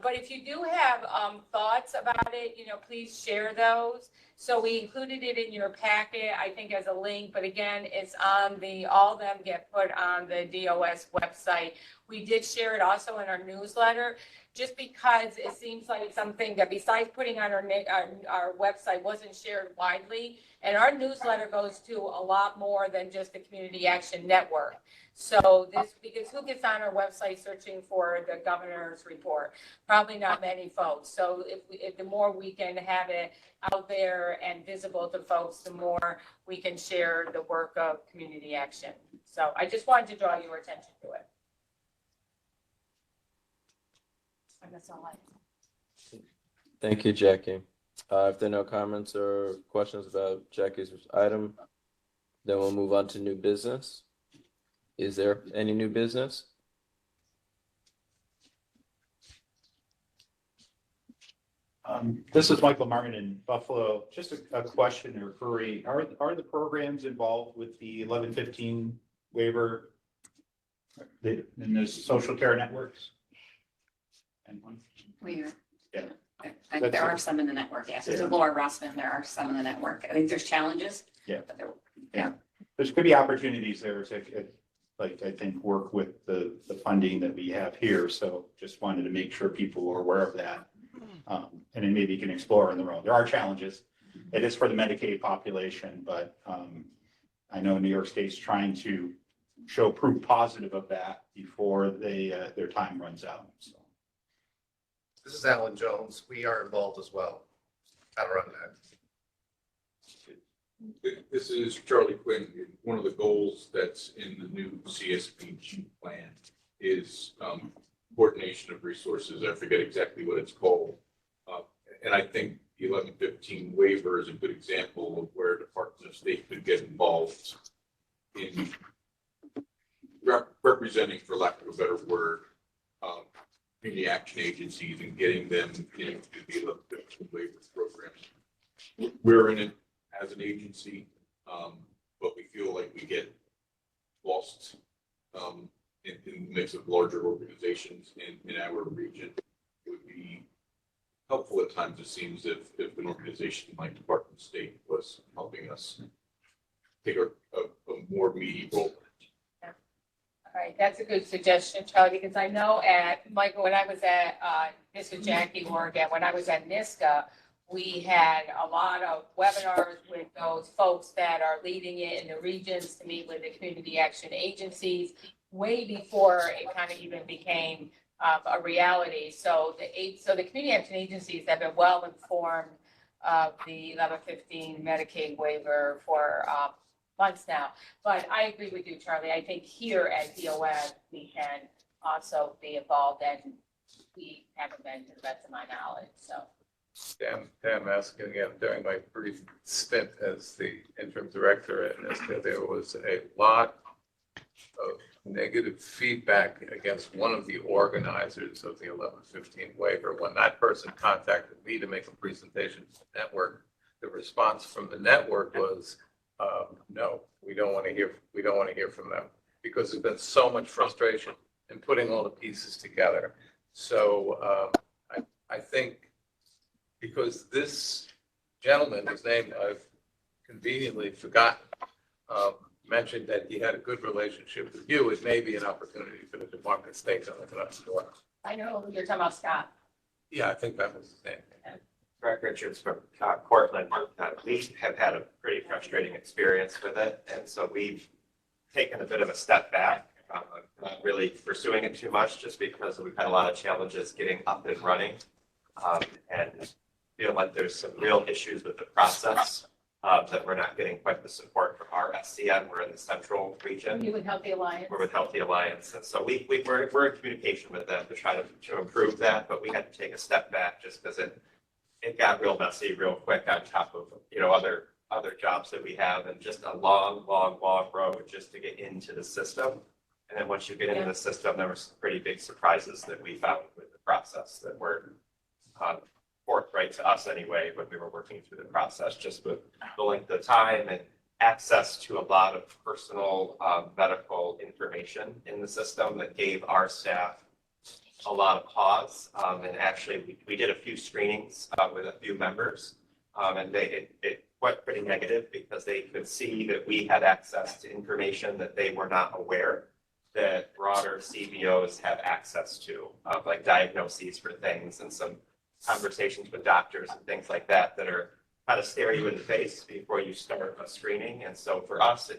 But if you do have thoughts about it, please share those. So we included it in your packet, I think, as a link, but again, it's on all of them get put on the DOS website. We did share it also in our newsletter, just because it seems like something that besides putting on our website wasn't shared widely. And our newsletter goes to a lot more than just the Community Action Network. So because who gets on our website searching for the governor's report? Probably not many folks. So if the more we can have it out there and visible to folks, the more we can share the work of community action. So I just wanted to draw your attention to it. And that's all I have. Thank you, Jackie. If there are no comments or questions about Jackie's item, then we'll move on to new business. Is there any new business? This is Michael Martin in Buffalo. Just a question or query. Are the programs involved with the 1115 waiver in the social care networks? Anyone? Yeah. There are some in the network, yes. There's Laura Rossman, there are some in the network. I think there's challenges. Yeah. But there, There could be opportunities there to, like, I think, work with the funding that we have here. So just wanted to make sure people were aware of that. And then maybe you can explore on their own. There are challenges. It is for the Medicaid population, but I know New York State's trying to show proof positive of that before their time runs out. So. This is Alan Jones. We are involved as well. How to run that. This is Charlie Quinn. One of the goals that's in the new CSBG plan is coordination of resources. I forget exactly what it's called. And I think the 1115 waiver is a good example of where Department of State could get involved in representing, for lack of a better word, community action agencies and getting them into the 1115 waiver program. We're in it as an agency, but we feel like we get lost in the mix of larger organizations in our region. It would be helpful at times, it seems, if an organization like Department of State was helping us take a more meaty role. All right, that's a good suggestion, Charlie, because I know Michael, when I was at, this is Jackie Oregon, when I was at NISCA, we had a lot of webinars with those folks that are leading it in the regions to meet with the community action agencies way before it kind of even became a reality. So the community action agencies have been well informed of the 1115 Medicaid waiver for months now. But I agree with you, Charlie. I think here at DOS, we can also be involved, and we haven't been to the best of my knowledge, so. Dan asking again, during my brief stint as the interim director at NISCA, there was a lot of negative feedback against one of the organizers of the 1115 waiver. When that person contacted me to make a presentation to the network, the response from the network was, no, we don't want to hear from them, because there's been so much frustration in putting all the pieces together. So I think, because this gentleman, whose name I've conveniently forgotten, mentioned that he had a good relationship with you, it may be an opportunity for the Department of State to look at us. I know you're talking about Scott. Yeah, I think that was his name. Greg Richards from Cortland. We have had a pretty frustrating experience with it, and so we've taken a bit of a step back, not really pursuing it too much, just because we've had a lot of challenges getting up and running, and feel like there's some real issues with the process, that we're not getting quite the support from our SCN. We're in the central region. You with Healthy Alliance. We're with Healthy Alliance, and so we're in communication with them to try to improve that, but we had to take a step back just because it got real messy real quick on top of, other jobs that we have, and just a long road just to get into the system. And then once you get into the system, there were some pretty big surprises that we found with the process that were forthright to us anyway, when we were working through the process, just with the length of time and access to a lot of personal medical information in the system that gave our staff a lot of pause. And actually, we did a few screenings with a few members, and it went pretty negative, because they could see that we had access to information that they were not aware that broader CBOs have access to, like diagnoses for things and some conversations with doctors and things like that are kind of stare you in the face before you start a screening. And so for us,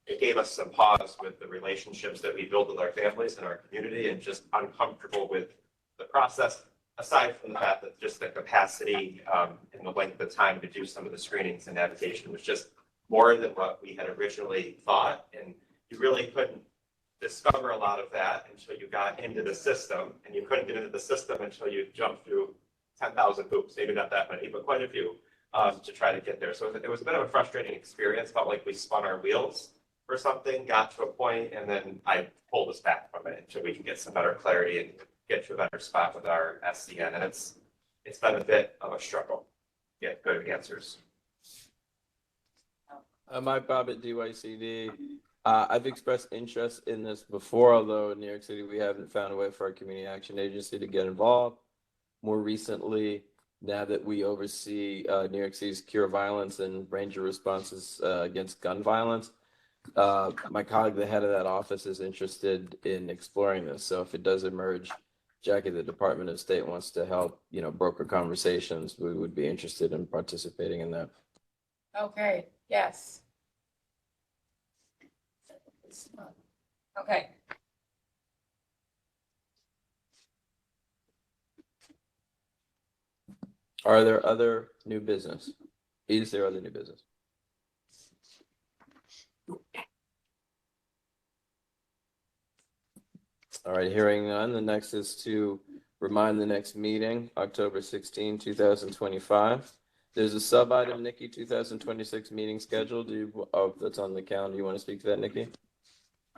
it gave us some pause with the relationships that we build with our families and our community, and just uncomfortable with the process, aside from the fact that just the capacity and the length of time to do some of the screenings and navigation was just more than what we had originally thought. And you really couldn't discover a lot of that until you got into the system, and you couldn't get into the system until you jumped through 10,000 hoops, maybe not that many, but quite a few, to try to get there. So it was a bit of a frustrating experience. Felt like we spun our wheels for something, got to a point, and then I pulled us back from it until we can get some better clarity and get to a better spot with our SCN. And it's been a bit of a struggle to get good answers. Mike Bob at DYCD. I've expressed interest in this before, although in New York City, we haven't found a way for our community action agency to get involved. More recently, now that we oversee New York City's cure violence and ranger responses against gun violence, my colleague, the head of that office, is interested in exploring this. So if it does emerge, Jackie, the Department of State wants to help, broker conversations, we would be interested in participating in that. Okay, yes. Okay. Are there other new business? Is there other new business? All right, hearing none, the next is to remind the next meeting, October 16, 2025. There's a sub item, Nikki, 2026 meeting scheduled. That's on the calendar. You want to speak to that, Nikki?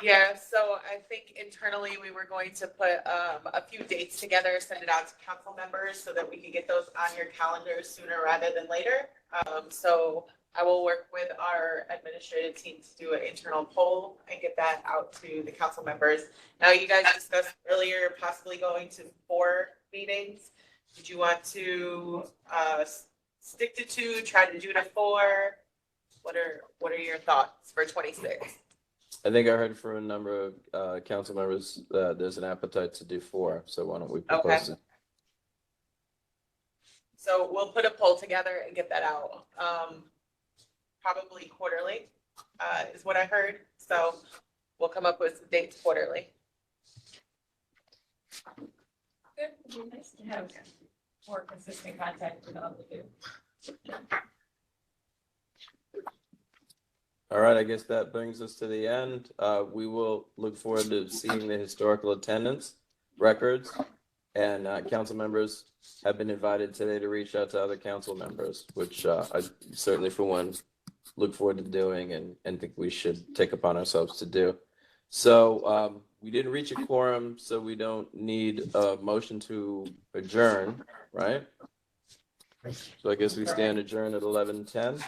Yeah, so I think internally we were going to put a few dates together, send it out to council members so that we could get those on your calendars sooner rather than later. So I will work with our administrative team to do an internal poll and get that out to the council members. Now, you guys discussed earlier possibly going to 4 meetings. Did you want to stick to 2, try to do to 4? What are your thoughts for 26? I think I heard from a number of council members that there's an appetite to do 4, so why don't we propose it? So we'll put a poll together and get that out. Probably quarterly, is what I heard. So we'll come up with some dates quarterly. Good, it'd be nice to have more consistent contact with all of you. All right, I guess that brings us to the end. We will look forward to seeing the historical attendance records. And council members have been invited today to reach out to other council members, which I certainly for one look forward to doing and think we should take upon ourselves to do. So we didn't reach a quorum, so we don't need a motion to adjourn, right? So I guess we stand adjourned at 11:10.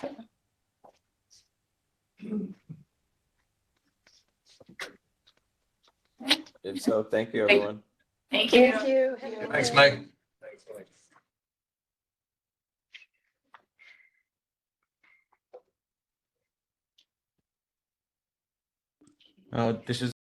If so, thank you, everyone. Thank you. Thank you. Thanks, Mike. Thanks, Mike. This is